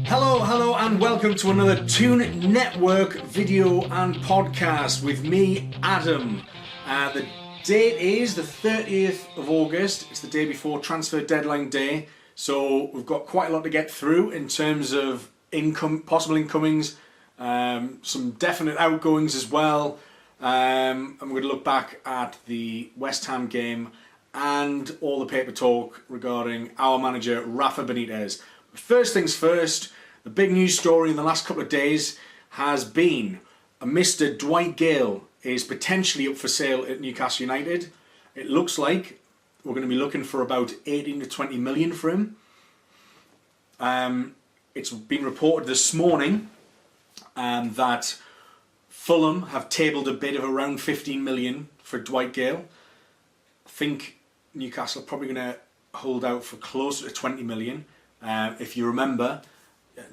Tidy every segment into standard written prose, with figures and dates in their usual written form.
Hello and welcome to another Toon Network video and podcast with me, Adam. The date is the 30th of August. It's the day before transfer deadline day. So we've got quite a lot to get through in terms of possible incomings, some definite outgoings as well. And we're going to look back at the West Ham game and all the paper talk regarding our manager, Rafa Benitez. First things first, the big news story in the last couple of days has been a Mr. Dwight Gayle is potentially up for sale at Newcastle United. It looks like we're going to be looking for about 18 to 20 million for him. It's been reported this morning that Fulham have tabled a bid of around 15 million for Dwight Gayle. I think Newcastle are probably going to hold out for closer to 20 million. If you remember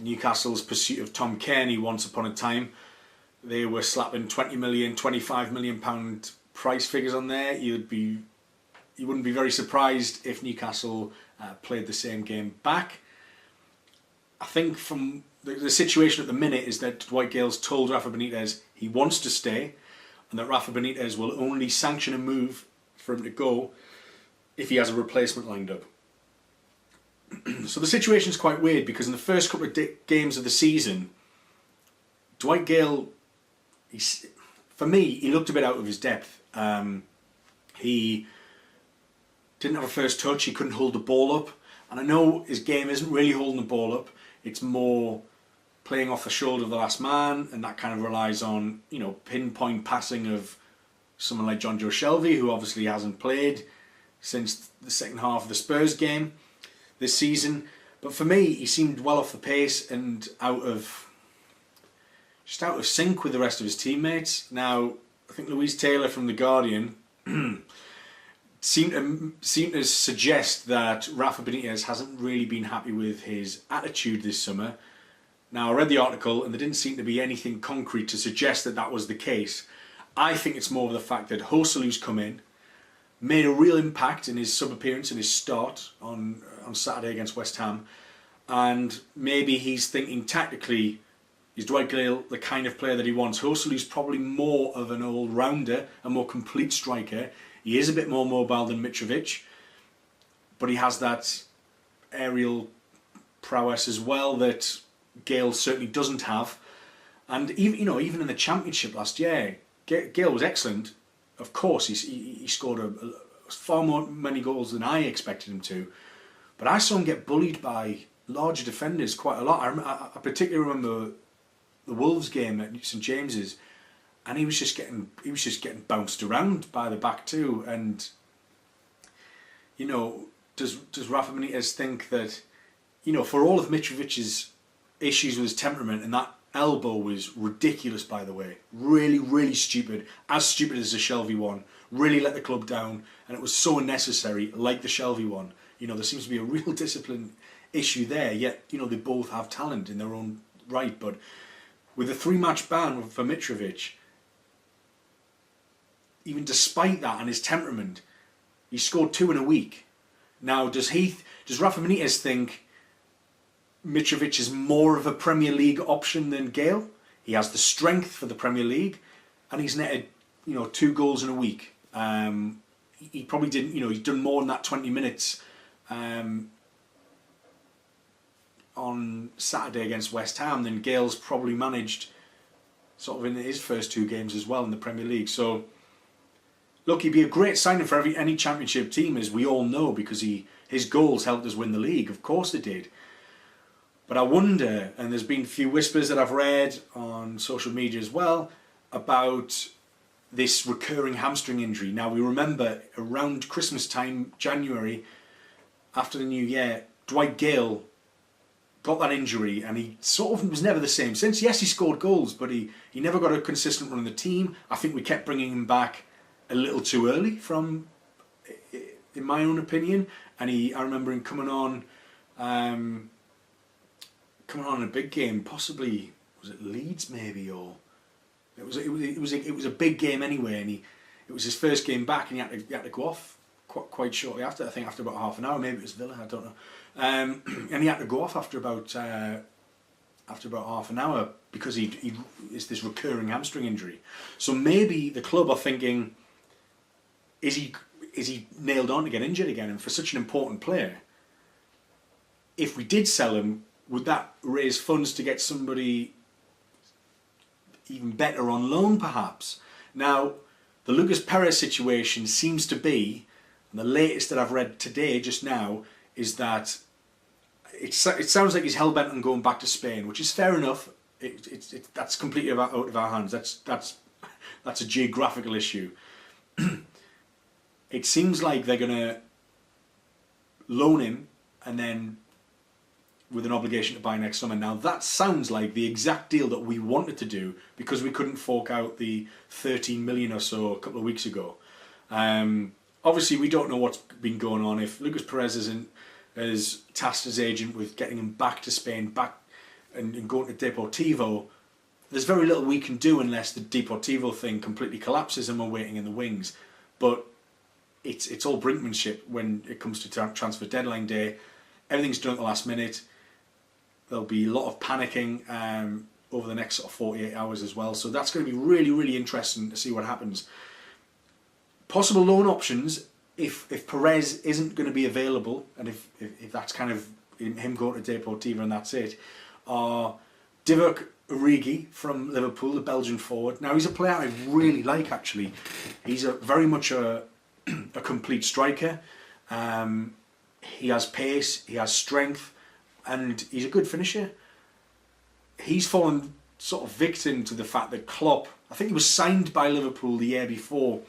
Newcastle's pursuit of Tom Kearney once upon a time, they were slapping 20 million, 25 million pound price figures on there. You wouldn't be very surprised if Newcastle played the same game back. I think from the situation at the minute is that Dwight Gayle's told Rafa Benitez he wants to stay, and that Rafa Benitez will only sanction a move for him to go if he has a replacement lined up. So the situation is quite weird because in the first couple of games of the season, Dwight Gayle, for me, he looked a bit out of his depth. He didn't have a first touch, he couldn't hold the ball up. And I know his game isn't really holding the ball up, it's more playing off the shoulder of the last man, and that kind of relies on, pinpoint passing of someone like Jonjo Shelvey, who obviously hasn't played since the second half of the Spurs game this season. But for me, he seemed well off the pace and out of sync with the rest of his teammates. Now, I think Louise Taylor from The Guardian seemed to suggest that Rafa Benitez hasn't really been happy with his attitude this summer. Now, I read the article and there didn't seem to be anything concrete to suggest that that was the case. I think it's more of the fact that Joselu's come in, made a real impact in his sub-appearance and his start on Saturday against West Ham, and maybe he's thinking tactically, is Dwight Gayle the kind of player that he wants? Joselu's probably more of an all-rounder, a more complete striker. He is a bit more mobile than Mitrovic, but he has that aerial prowess as well that Gayle certainly doesn't have. And even in the Championship last year, Gayle was excellent. Of course, he scored far many goals than I expected him to, but I saw him get bullied by larger defenders quite a lot. I particularly remember the Wolves game at St James's, and he was just getting bounced around by the back two. And does Rafa Benitez think that for all of Mitrovic's issues with his temperament, and that elbow was ridiculous, by the way, really stupid, as stupid as the Shelvey one, really let the club down, and it was so unnecessary, like the Shelvey one. There seems to be a real discipline issue there, yet they both have talent in their own right. But with a 3-match ban for Mitrovic, even despite that and his temperament, he scored 2 in a week. Now, does Rafa Benitez think Mitrovic is more of a Premier League option than Gayle? He has the strength for the Premier League, and he's netted 2 goals in a week. He probably didn't, he's done more than that 20 minutes on Saturday against West Ham than Gayle's probably managed sort of in his first 2 games as well in the Premier League. So look, he'd be a great signing for any Championship team, as we all know, because his goals helped us win the league. Of course they did. But I wonder, and there's been a few whispers that I've read on social media as well, about this recurring hamstring injury. Now, we remember around Christmas time, January, after the new year, Dwight Gayle got that injury, and he sort of was never the same since. Yes, he scored goals, but he never got a consistent run in the team. I think we kept bringing him back a little too early, in my own opinion. And I remember him coming on in a big game, possibly was it Leeds maybe, or it was a big game anyway, and it was his first game back, and he had to go off quite shortly after. I think after about half an hour, maybe it was Villa, I don't know. And he had to go off after about after about half an hour because it's this recurring hamstring injury. So maybe the club are thinking, is he nailed on to get injured again? And for such an important player, if we did sell him, would that raise funds to get somebody even better on loan perhaps? Now, the Lucas Perez situation seems to be, and the latest that I've read today, just now, is that it sounds like he's hell-bent on going back to Spain, which is fair enough. That's completely out of our hands. That's a geographical issue. It seems like they're going to loan him and then with an obligation to buy next summer. Now that sounds like the exact deal that we wanted to do because we couldn't fork out the 13 million or so a couple of weeks ago. Obviously we don't know what's been going on. If Lucas Perez has tasked his agent with getting him back to Spain, back and going to Deportivo, there's very little we can do unless the Deportivo thing completely collapses and we're waiting in the wings. But it's all brinkmanship when it comes to transfer deadline day. Everything's done at the last minute. There'll be a lot of panicking over the next sort of 48 hours as well. So that's going to be really, really interesting to see what happens. Possible loan options, if Perez isn't going to be available, and if that's kind of him going to Deportivo and that's it, are Divock Origi from Liverpool, the Belgian forward. Now he's a player I really like actually. He's very much a complete striker. He has pace, he has strength, and he's a good finisher. He's fallen sort of victim to the fact that Klopp, I think he was signed by Liverpool the year before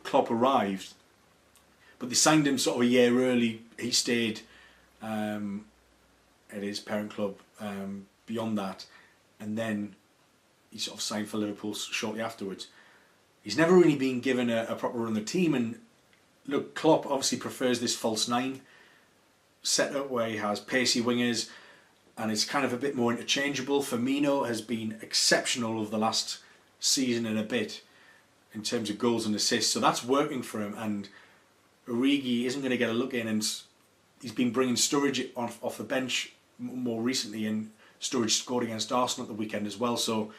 Klopp arrived, but they signed him sort of a year early. He stayed at his parent club beyond that, and then he sort of signed for Liverpool shortly afterwards. He's never really been given a proper run of the team, and look, Klopp obviously prefers this false nine setup where he has pacey wingers and it's kind of a bit more interchangeable. Firmino has been exceptional over the last season and a bit in terms of goals and assists, so that's working for him, and Origi isn't going to get a look in, and he's been bringing Sturridge off the bench more recently, and Sturridge scored against Arsenal at the weekend as well, so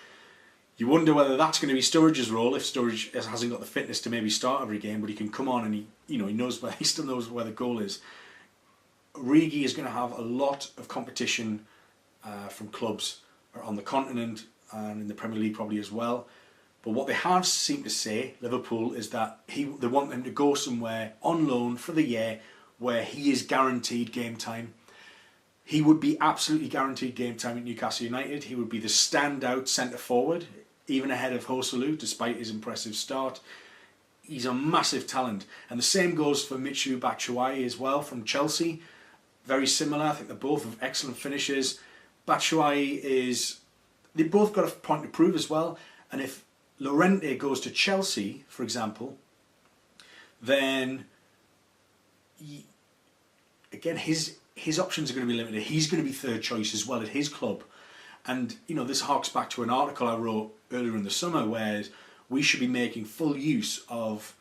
you wonder whether that's going to be Sturridge's role if Sturridge hasn't got the fitness to maybe start every game, but he can come on and he knows he still knows where the goal is. Origi is going to have a lot of competition from clubs on the continent and in the Premier League probably as well. But what they have seemed to say, Liverpool, is that they want him to go somewhere on loan for the year where he is guaranteed game time. He would be absolutely guaranteed game time at Newcastle United. He would be the standout centre forward, even ahead of Joselu, despite his impressive start. He's a massive talent. And the same goes for Michy Batshuayi as well from Chelsea. Very similar. I think they're both excellent finishers. Batshuayi they've both got a point to prove as well. And if Llorente goes to Chelsea, for example, then again his options are going to be limited. He's going to be third choice as well at his club. And this harks back to an article I wrote earlier in the summer where we should be making full use of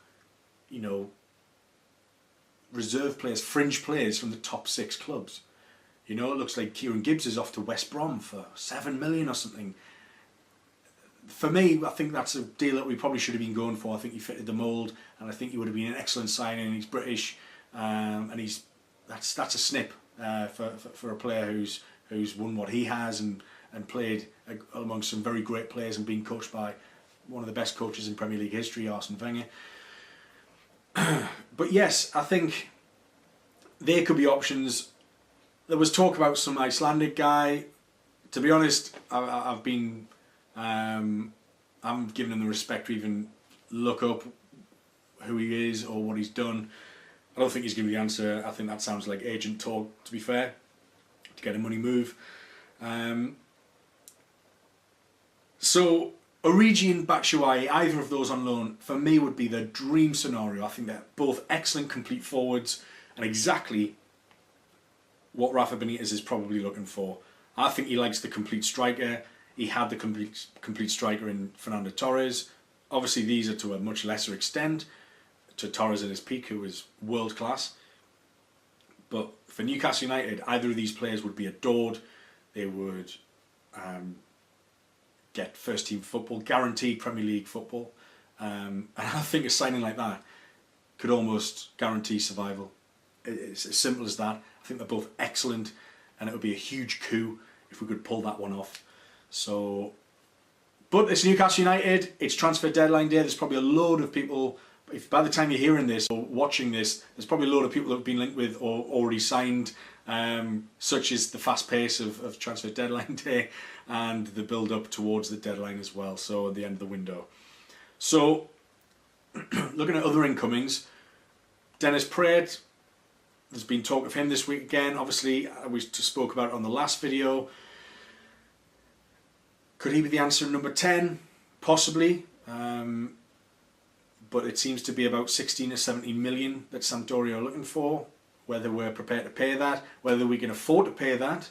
reserve players, fringe players from the top 6 clubs. It looks like Kieran Gibbs is off to West Brom for 7 million or something. For me, I think that's a deal that we probably should have been going for. I think he fitted the mould, and I think he would have been an excellent signing. He's British, and that's a snip for a player who's won what he has and played amongst some very great players and been coached by one of the best coaches in Premier League history, Arsene Wenger. But yes, I think there could be options. There was talk about some Icelandic guy. To be honest, I've been I haven't given him the respect to even look up who he is or what he's done. I don't think he's going to be the answer. I think that sounds like agent talk, to be fair, to get a money move. So Origi and Batshuayi, either of those on loan, for me would be the dream scenario. I think they're both excellent complete forwards and exactly what Rafa Benitez is probably looking for. I think he likes the complete striker. He had the complete striker in Fernando Torres. Obviously these are to a much lesser extent to Torres at his peak, who was world class. But for Newcastle United, either of these players would be adored. They would get first team football, guaranteed Premier League football. And I think a signing like that could almost guarantee survival. It's as simple as that. I think they're both excellent, and it would be a huge coup if we could pull that one off. So, but it's Newcastle United, it's transfer deadline day. There's probably a load of people, if by the time you're hearing this or watching this, there's probably a load of people that have been linked with or already signed, such as the fast pace of transfer deadline day and the build up towards the deadline as well, so at the end of the window. So, looking at other incomings, Dennis Praet, there's been talk of him this week again. Obviously, we spoke about it on the last video. Could he be the answer in number 10? Possibly. But it seems to be about 16 or 17 million that Sampdoria are looking for. Whether we're prepared to pay that, whether we can afford to pay that,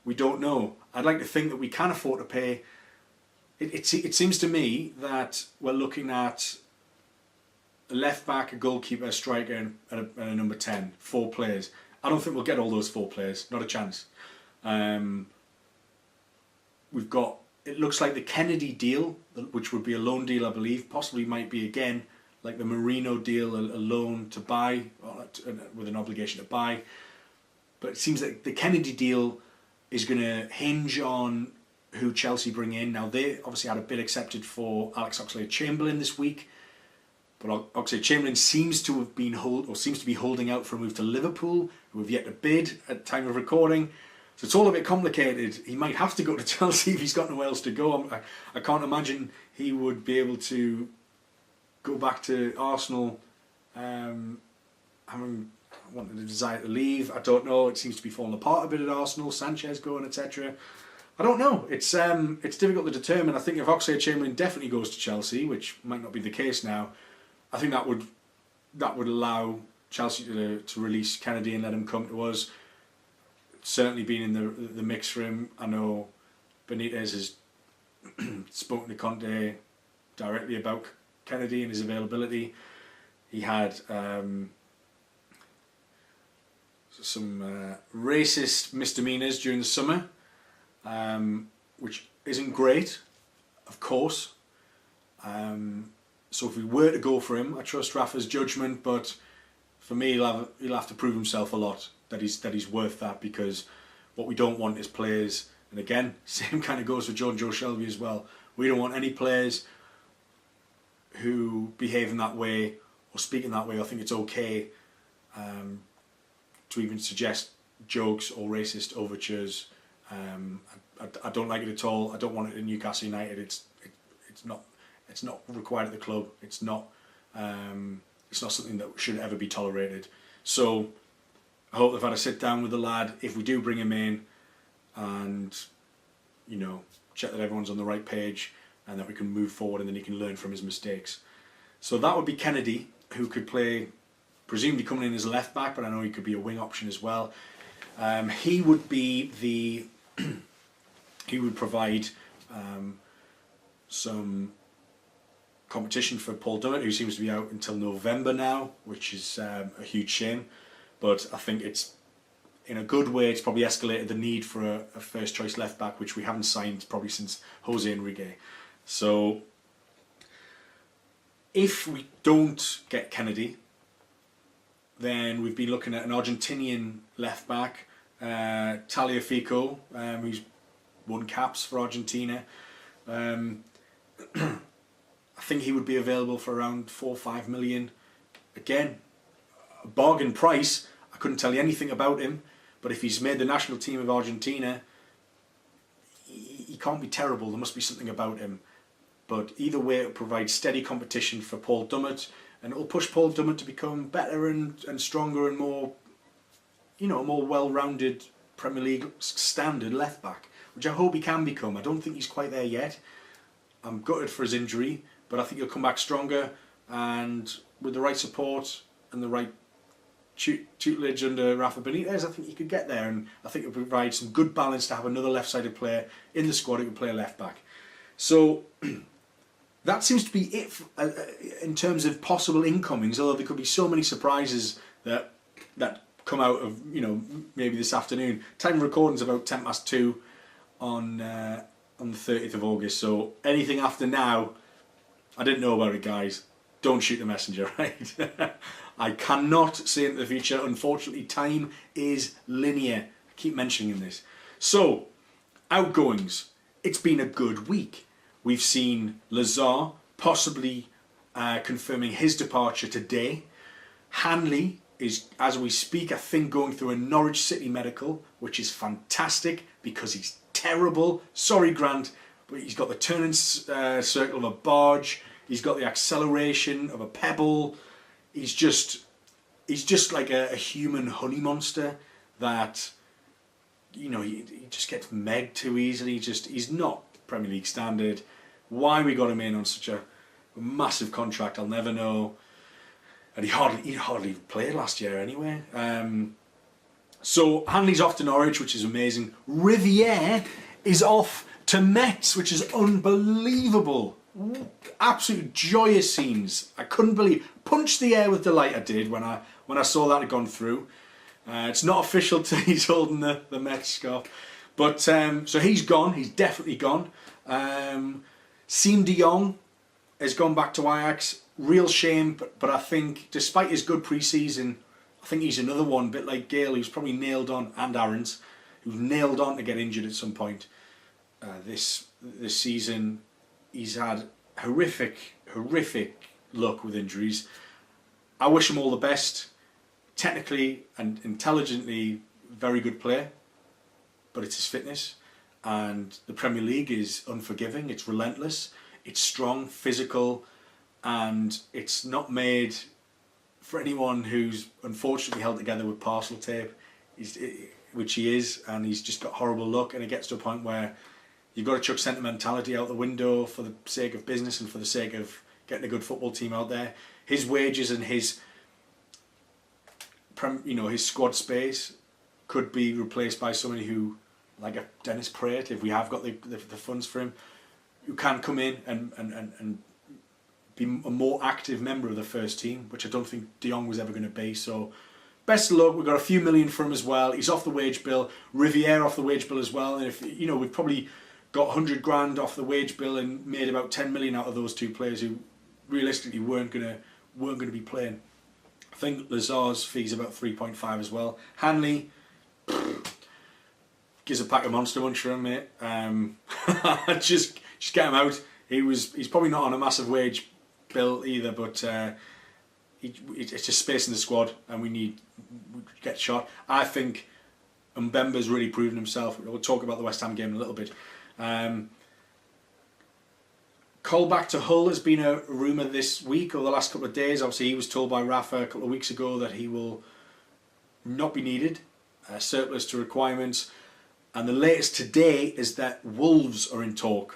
we don't know. I'd like to think that we can afford to pay. It seems to me that we're looking at a left back, a goalkeeper, a striker, and a number 10. 4 players. I don't think we'll get all those 4 players. Not a chance. We've got, it looks like the Kennedy deal, which would be a loan deal, I believe, possibly might be again like the Marino deal, a loan to buy, with an obligation to buy. But it seems like the Kennedy deal is going to hinge on who Chelsea bring in. Now, they obviously had a bid accepted for Alex Oxlade-Chamberlain this week, but Oxlade-Chamberlain seems to have been seems to be holding out for a move to Liverpool, who have yet to bid at the time of recording. So it's all a bit complicated. He might have to go to Chelsea if he's got nowhere else to go. I can't imagine he would be able to go back to Arsenal, having wanted a desire to leave. I don't know. It seems to be falling apart a bit at Arsenal. Sanchez going, etc. I don't know. It's difficult to determine. I think if Oxlade-Chamberlain definitely goes to Chelsea, which might not be the case now, I think that would allow Chelsea to release Kennedy and let him come to us. Certainly been in the mix for him. I know Benitez has spoken to Conte directly about Kennedy and his availability. He had some racist misdemeanors during the summer, which isn't great, of course. So if we were to go for him, I trust Rafa's judgment, but for me, he'll have to prove himself a lot that he's worth that, because what we don't want is players, and again, same kind of goes for John Joe Shelby as well. We don't want any players who behave in that way or speak in that way. I think it's okay to even suggest jokes or racist overtures. I don't like it at all. I don't want it in Newcastle United. It's not required at the club. It's not something that should ever be tolerated. So I hope they've had a sit down with the lad if we do bring him in, and check that everyone's on the right page and that we can move forward and then he can learn from his mistakes. So that would be Kennedy, who could play, presumably coming in as a left back, but I know he could be a wing option as well. He would be he would provide some competition for Paul Dummett, who seems to be out until November now, which is a huge shame. But I think it's, in a good way, it's probably escalated the need for a first choice left back, which we haven't signed probably since Jose Enrique. So if we don't get Kennedy, then we've been looking at an Argentinian left back, Tagliafico, who's won caps for Argentina. I think he would be available for around 4 or 5 million. Again, a bargain price. I couldn't tell you anything about him, but if he's made the national team of Argentina, he can't be terrible. There must be something about him. But either way, it provides steady competition for Paul Dummett, and it'll push Paul Dummett to become better and stronger and more, more well-rounded Premier League standard left back, which I hope he can become. I don't think he's quite there yet. I'm gutted for his injury, but I think he'll come back stronger, and with the right support and the right tutelage under Rafa Benitez, I think he could get there, and I think it will provide some good balance to have another left-sided player in the squad who can play a left back. So that seems to be it in terms of possible incomings, although there could be so many surprises that come out of maybe this afternoon. Time of recording is about 2:10 on 30th of August, so anything after now, I didn't know about it, guys. Don't shoot the messenger, right? I cannot see into the future. Unfortunately, time is linear. I keep mentioning this. So, outgoings. It's been a good week. We've seen Lazar possibly confirming his departure today. Hanley is, as we speak, I think going through a Norwich City medical, which is fantastic because he's terrible. Sorry, Grant, but he's got the turning circle of a barge. He's got the acceleration of a pebble. He's just like a human honey monster that, you know, he just gets megged too easily. He's not Premier League standard. Why we got him in on such a massive contract, I'll never know. And he hardly played last year anyway. So Hanley's off to Norwich, which is amazing. Riviere is off to Metz, which is unbelievable. Absolute joyous scenes. I couldn't believe, punched the air with delight I did when I saw that had gone through. It's not official till he's holding the Metz scarf. But so he's gone, he's definitely gone. Siem de Jong has gone back to Ajax. Real shame, but I think despite his good pre-season, I think he's another one, a bit like Gayle, who's probably nailed on, and Aarons, who's nailed on to get injured at some point. This season, he's had horrific luck with injuries. I wish him all the best. Technically and intelligently, very good player, but it's his fitness. And the Premier League is unforgiving, it's relentless, it's strong, physical, and it's not made for anyone who's unfortunately held together with parcel tape, which he is, and he's just got horrible luck, and it gets to a point where you've got to chuck sentimentality out the window for the sake of business and for the sake of getting a good football team out there. His wages and his squad space could be replaced by somebody who, like a Dennis Praet, if we have got the funds for him, who can come in and be a more active member of the first team, which I don't think De Jong was ever going to be. So best of luck. We've got a few million for him as well. He's off the wage bill. Riviere off the wage bill as well. And if we've probably got 100 grand off the wage bill and made about 10 million out of those two players who realistically weren't going to be playing. I think Lazar's fee's about 3.5 as well. Hanley gives a pack of Monster Munch for him, mate. Just get him out. He's probably not on a massive wage bill either, but it's just space in the squad, and we get shot. I think Mbemba's really proven himself. We'll talk about the West Ham game in a little bit. Cole back to Hull has been a rumour this week or the last couple of days. Obviously, he was told by Rafa a couple of weeks ago that he will not be needed, surplus to requirements. And the latest today is that Wolves are in talks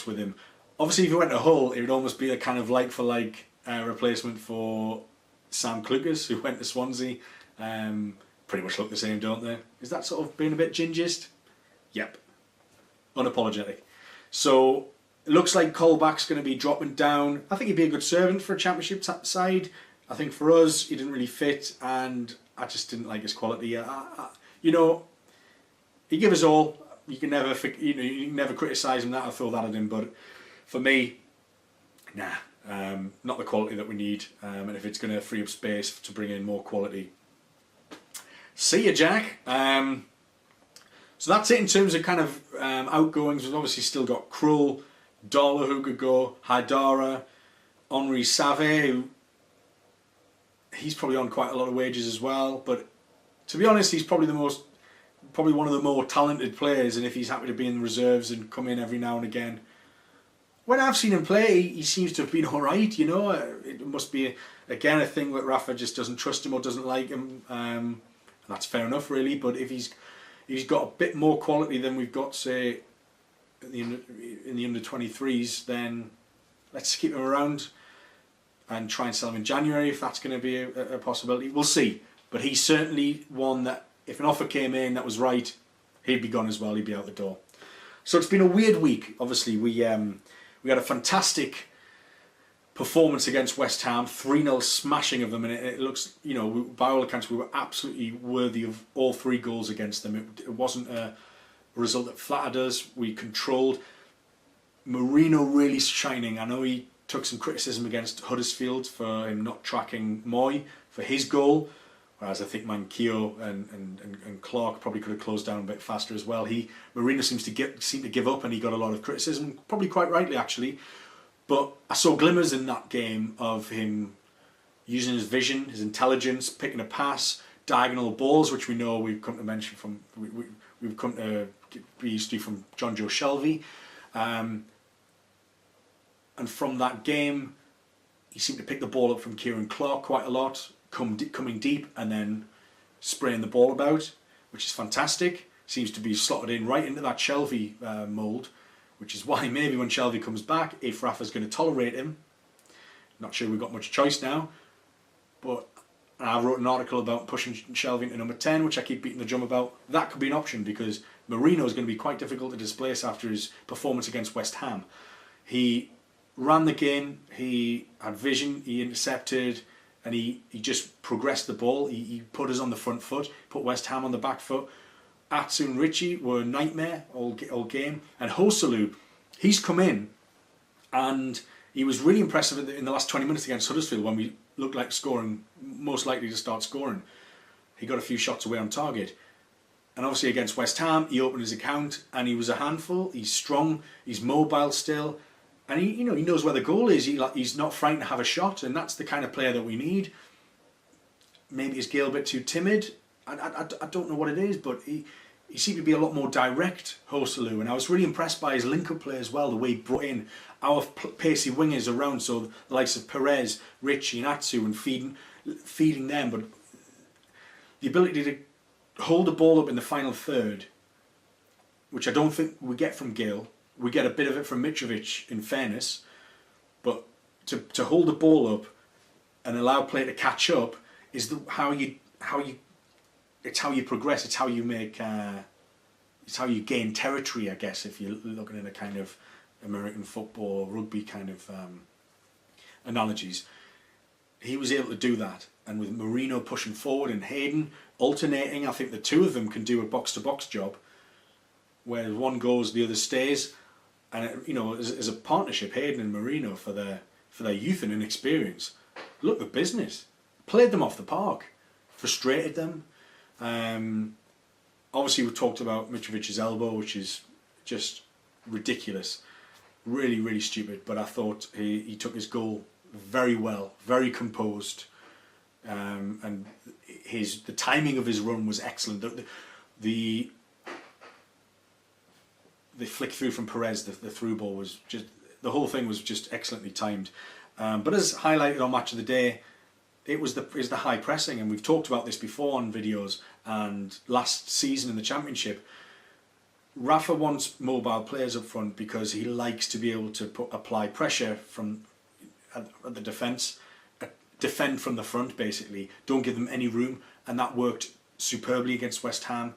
with him. Obviously, if he went to Hull, it would almost be a kind of like-for-like replacement for Sam Klukas, who went to Swansea. Pretty much look the same, don't they? Is that sort of being a bit gingist? Yep. Unapologetic. So, it looks like Colback's going to be dropping down. I think he'd be a good servant for a Championship side. I think for us, he didn't really fit, and I just didn't like his quality. He gave us all. You can never criticise him that or throw that at him. But for me, nah, not the quality that we need. And if it's going to free up space to bring in more quality, see ya, Jack. So that's it in terms of kind of outgoings. We've obviously still got Krull, Dollar who could go, Haidara, Henri Save, who he's probably on quite a lot of wages as well. But to be honest, he's probably one of the more talented players, and if he's happy to be in the reserves and come in every now and again. When I've seen him play, he seems to have been alright, It must be, again, a thing that Rafa just doesn't trust him or doesn't like him. And that's fair enough, really, but if he's got a bit more quality than we've got, say, in the under-23s, then let's keep him around and try and sell him in January if that's going to be a possibility. We'll see. But he's certainly one that, if an offer came in that was right, he'd be gone as well. He'd be out the door. So it's been a weird week. Obviously, we had a fantastic performance against West Ham, 3-0 smashing of them, and it looks, by all accounts, we were absolutely worthy of all 3 goals against them. It wasn't a result that flattered us. We controlled. Marino really shining. I know he took some criticism against Huddersfield for him not tracking Moy for his goal, whereas I think Manquillo and Clark probably could have closed down a bit faster as well. Marino seemed to give up, and he got a lot of criticism, probably quite rightly actually. But I saw glimmers in that game of him using his vision, his intelligence, picking a pass, diagonal balls, which we know we've come to mention from we've come to be used to from John Joe Shelvey. And from that game, he seemed to pick the ball up from Kieran Clark quite a lot, coming deep and then spraying the ball about, which is fantastic. Seems to be slotted in right into that Shelvey mould, which is why maybe when Shelvey comes back, if Rafa's going to tolerate him, not sure we've got much choice now, but I wrote an article about pushing Shelvey into number 10, which I keep beating the drum about. That could be an option because Marino is going to be quite difficult to displace after his performance against West Ham. He ran the game, he had vision, he intercepted, and he just progressed the ball. He put us on the front foot, put West Ham on the back foot. Atsu and Richie were a nightmare all game. And Hoselu, he's come in and he was really impressive in the last 20 minutes against Huddersfield when we looked like scoring, most likely to start scoring. He got a few shots away on target. And obviously against West Ham, he opened his account and he was a handful. He's strong, he's mobile still. And he knows where the goal is. He's not frightened to have a shot, and that's the kind of player that we need. Maybe is Gayle a bit too timid? I don't know what it is, but he seemed to be a lot more direct, Hoselu, and I was really impressed by his link-up play as well, the way he brought in our pacey wingers around, so the likes of Perez, Richie and Atsu, and feeding them, but the ability to hold the ball up in the final third, which I don't think we get from Gayle. We get a bit of it from Mitrovic, in fairness, but to hold the ball up and allow play to catch up is how you progress. It's how you make. It's how you gain territory, I guess, if you're looking at a kind of American football, rugby kind of analogies. He was able to do that, and with Marino pushing forward and Hayden alternating, I think the two of them can do a box-to-box job, where one goes, the other stays. And as a partnership, Hayden and Marino, for their youth and inexperience, looked at business, played them off the park, frustrated them. Obviously, we talked about Mitrovic's elbow, which is just ridiculous, really, really stupid. But I thought he took his goal very well, very composed, and the timing of his run was excellent. The flick through from Perez, the through ball was just, the whole thing was just excellently timed. But as highlighted on Match of the Day, it was the high pressing, and we've talked about this before on videos and last season in the Championship. Rafa wants mobile players up front because he likes to be able to apply pressure from at the defence, defend from the front basically, don't give them any room, and that worked superbly against West Ham.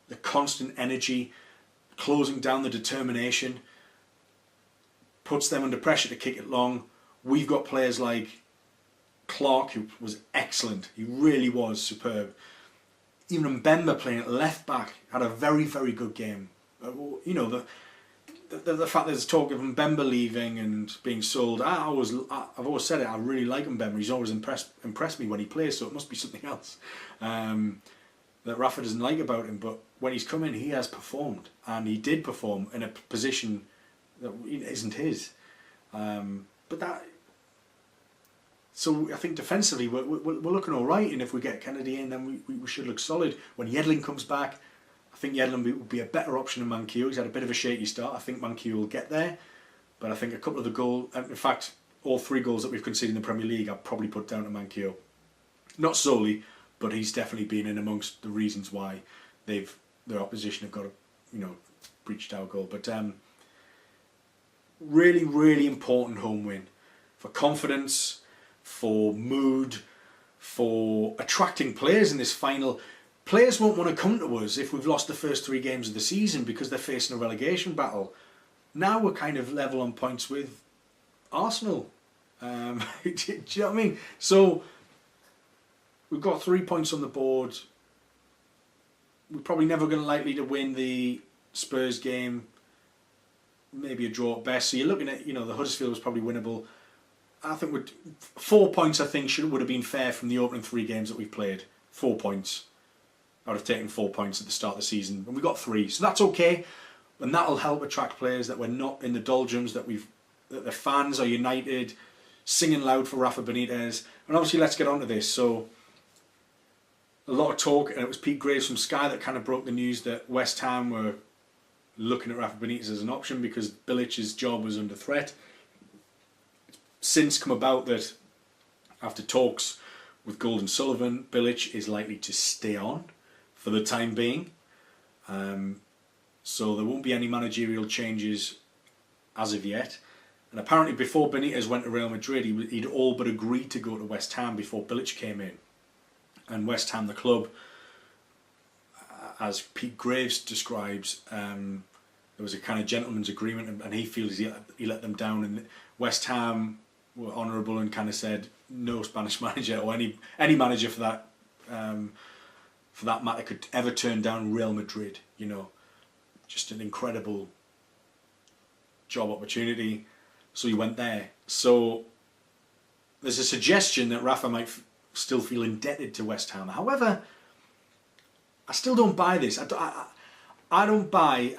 The constant energy, closing down, the determination, puts them under pressure to kick it long. We've got players like Clark, who was excellent. He really was superb. Even Mbemba playing at left back had a very, very good game. The fact there's talk of Mbemba leaving and being sold, I've always said it, I really like Mbemba. He's always impressed me when he plays, so it must be something else that Rafa doesn't like about him. But when he's come in, he has performed, and he did perform in a position that isn't his. So I think defensively we're looking all right, and if we get Kennedy in, then we should look solid. When Yedlin comes back, I think Yedlin will be a better option than Manquillo. He's had a bit of a shaky start. I think Manquillo will get there, but I think a couple of the goals, in fact, all 3 goals that we've conceded in the Premier League, I'd probably put down to Manquillo. Not solely, but he's definitely been in amongst the reasons why their opposition have got breached our goal. But really, really important home win for confidence, for mood, for attracting players in this final. Players won't want to come to us if we've lost the first 3 games of the season because they're facing a relegation battle. Now we're kind of level on points with Arsenal. Do you know what I mean? So we've got 3 points on the board. We're probably never going to likely to win the Spurs game, maybe a draw at best. So you're looking at, the Huddersfield was probably winnable. I think 4 points, I think, would have been fair from the opening 3 games that we've played. 4 points. I would have taken 4 points at the start of the season, and we got 3. So that's okay, and that'll help attract players that we're not in the doldrums, that the fans are united, singing loud for Rafa Benitez. And obviously, let's get on to this. So, a lot of talk, and it was Pete Graves from Sky that kind of broke the news that West Ham were looking at Rafa Benitez as an option because Bilic's job was under threat. It's since come about that after talks with Gould and Sullivan, Bilic is likely to stay on for the time being. So there won't be any managerial changes as of yet. And apparently before Benitez went to Real Madrid, he'd all but agreed to go to West Ham before Bilic came in. And West Ham, the club, as Pete Graves describes, there was a kind of gentleman's agreement, and he feels he let them down. And West Ham were honourable and kind of said no Spanish manager or any manager for that matter could ever turn down Real Madrid. Just an incredible job opportunity. So he went there. So there's a suggestion that Rafa might still feel indebted to West Ham. However, I still don't buy this. I don't buy.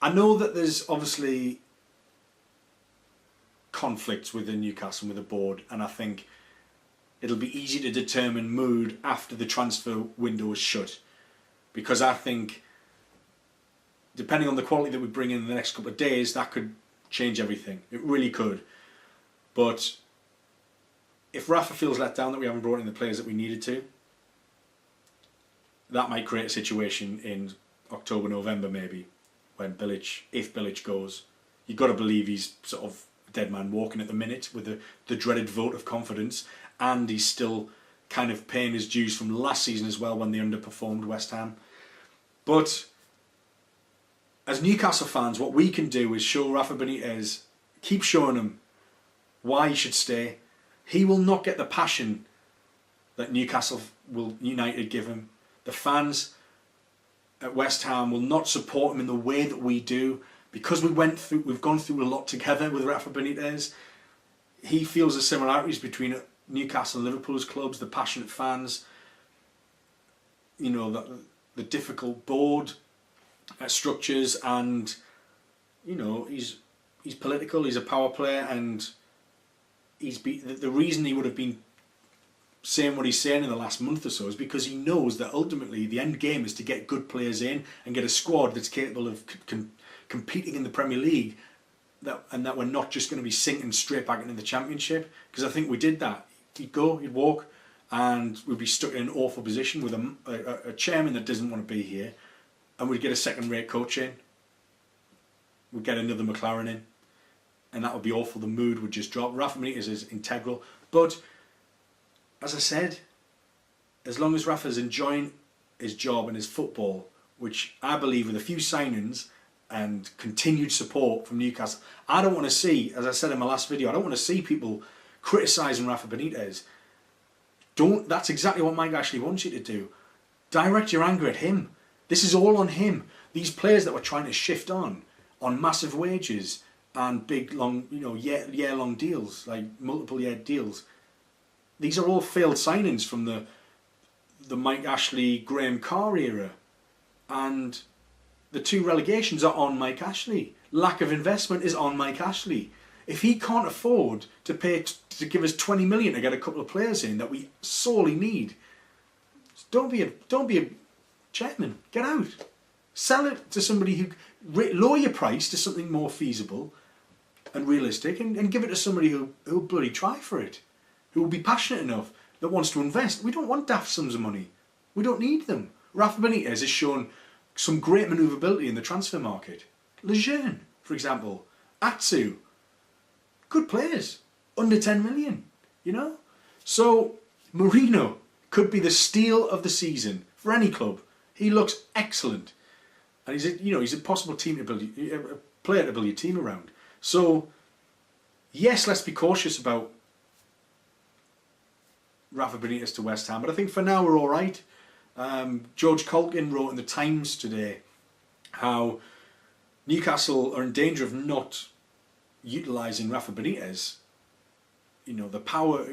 I know that there's obviously conflicts within Newcastle with the board, and I think it'll be easy to determine mood after the transfer window is shut, because I think depending on the quality that we bring in the next couple of days, that could change everything. It really could. But if Rafa feels let down that we haven't brought in the players that we needed to, that might create a situation in October, November maybe, when if Bilic goes. You've got to believe he's sort of a dead man walking at the minute with the dreaded vote of confidence, and he's still kind of paying his dues from last season as well when they underperformed West Ham. But as Newcastle fans, what we can do is show Rafa Benitez, keep showing him why he should stay. He will not get the passion that Newcastle United give him. The fans at West Ham will not support him in the way that we do, because we've gone through a lot together with Rafa Benitez. He feels the similarities between Newcastle and Liverpool's clubs, the passionate fans, the difficult board structures, and he's political, he's a power player, and the reason he would have been saying what he's saying in the last month or so is because he knows that ultimately the end game is to get good players in and get a squad that's capable of competing in the Premier League, and that we're not just going to be sinking straight back into the Championship, because I think we did that. He'd walk, and we'd be stuck in an awful position with a chairman that doesn't want to be here, and we'd get a second-rate coach in, we'd get another McLaren in, and that would be awful. The mood would just drop. Rafa Benitez is integral, but as I said, as long as Rafa's enjoying his job and his football, which I believe with a few signings and continued support from Newcastle, I don't want to see, as I said in my last video, I don't want to see people criticising Rafa Benitez. That's exactly what Mike Ashley wants you to do. Direct your anger at him. This is all on him. These players that we're trying to shift on massive wages and big, long, year-long deals, like multiple-year deals. These are all failed signings from the Mike Ashley, Graham Carr era. And the 2 relegations are on Mike Ashley. Lack of investment is on Mike Ashley. If he can't afford to give us 20 million to get a couple of players in that we sorely need, don't be a chairman. Get out. Sell it to somebody who lower your price to something more feasible and realistic, and give it to somebody who will bloody try for it, who will be passionate enough, that wants to invest. We don't want daft sums of money. We don't need them. Rafa Benitez has shown some great manoeuvrability in the transfer market. Lejeune, for example, Atsu, good players, under 10 million, So Marino could be the steal of the season for any club. He looks excellent, and he's a possible player to build your team around. So yes, let's be cautious about Rafa Benitez to West Ham, but I think for now we're all right. George Colkin wrote in the Times today how Newcastle are in danger of not utilising Rafa Benitez. You know, the power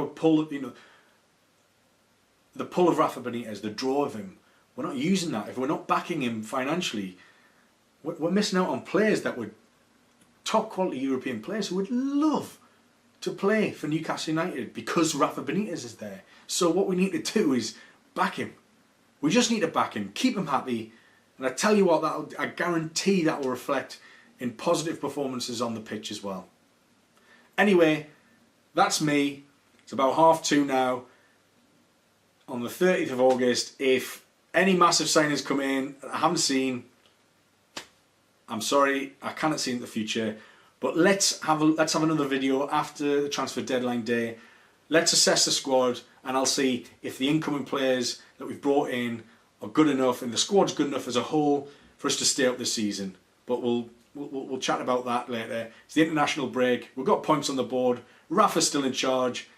pull, you know, the pull of Rafa Benitez, the draw of him. We're not using that. If we're not backing him financially, we're missing out on players that would top quality European players who would love to play for Newcastle United because Rafa Benitez is there. So what we need to do is back him. We just need to back him, keep him happy, and I tell you what, I guarantee that will reflect in positive performances on the pitch as well. Anyway, that's me. It's about 2:30 now. On the 30th of August, if any massive signings come in that I haven't seen, I'm sorry, I cannot see in the future. But let's have another video after the transfer deadline day. Let's assess the squad, and I'll see if the incoming players that we've brought in are good enough, and the squad's good enough as a whole for us to stay up this season. But we'll chat about that later. It's the international break. We've got points on the board. Rafa's still in charge.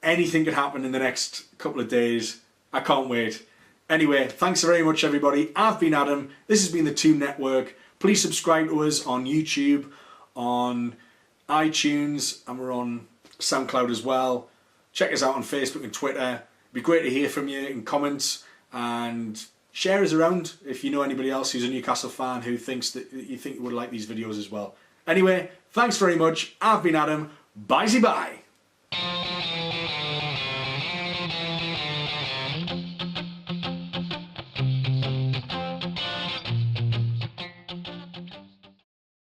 Anything could happen in the next couple of days. I can't wait. Anyway, thanks very much, everybody. I've been Adam. This has been the Toon Network. Please subscribe to us on YouTube, on iTunes, and we're on SoundCloud as well. Check us out on Facebook and Twitter. It'd be great to hear from you in comments, and share us around if you know anybody else who's a Newcastle fan who thinks that you think would like these videos as well. Anyway, thanks very much. I've been Adam. Bye-bye.